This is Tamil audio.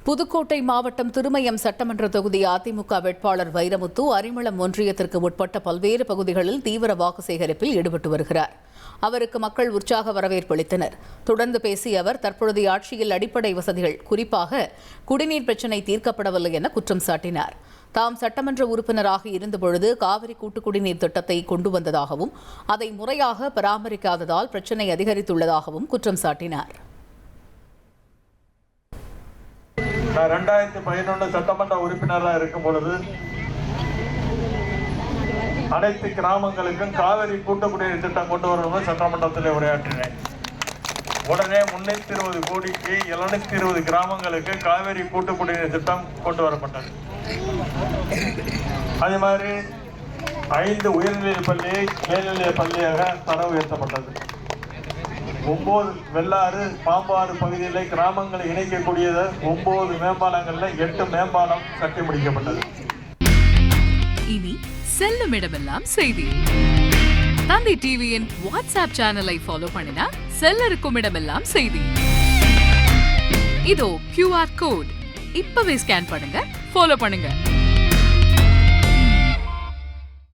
புதுக்கோட்டை மாவட்டம் திருமயம் சட்டமன்ற தொகுதி அதிமுக வேட்பாளர் வைரமுத்து அரிமளம் ஒன்றியத்திற்கு உட்பட்ட பல்வேறு பகுதிகளில் தீவிர வாக்கு சேகரிப்பில் ஈடுபட்டு வருகிறார். அவருக்கு மக்கள் உற்சாக வரவேற்பு அளித்தனர். தொடர்ந்து பேசிய அவர் தற்பொழுதைய ஆட்சியில் அடிப்படை வசதிகள், குறிப்பாக குடிநீர் பிரச்சினை தீர்க்கப்படவில்லை என குற்றம் சாட்டினார். தாம் சட்டமன்ற உறுப்பினராக இருந்தபொழுது காவிரி கூட்டு குடிநீர் திட்டத்தை கொண்டு வந்ததாகவும் அதை முறையாக பராமரிக்காததால் பிரச்சினை அதிகரித்துள்ளதாகவும் குற்றம் சாட்டினார். 2011 சட்டமன்ற உறுப்பினராக இருக்கும் பொழுது அனைத்து கிராமங்களுக்கும் காவிரி கூட்டு குடிநீர் திட்டம் கொண்டு வரணும் சட்டமன்றத்தில் உரையாற்றினேன். உடனே 320 கோடிக்கு 720 கிராமங்களுக்கு காவிரி கூட்டு குடிநீர் திட்டம் கொண்டு வரப்பட்டது. அதே மாதிரி 5 உயர்நிலைப் பள்ளியை மேல்நிலைப் பள்ளியாக தரம் உயர்த்தப்பட்டது. 9 வெள்ளாறு பாம்பாறு பகுதியிலே கிராமங்களை இணைக்கக்கூடியது 9 மேம்பாலங்கள்ல 8 மேம்பாலம் கட்டி முடிக்கப்பட்டது. இனி செல்லும் இடமெல்லாம் செய்தி. தந்தி டிவியின் வாட்ஸ்அப் சேனலை ஃபாலோ பண்ணினா செல்ல இருக்கும் இடமெல்லாம் செய்தி. இதோ QR கோட் இப்பவே ஸ்கேன் பண்ணுங்க, ஃபாலோ பண்ணுங்க.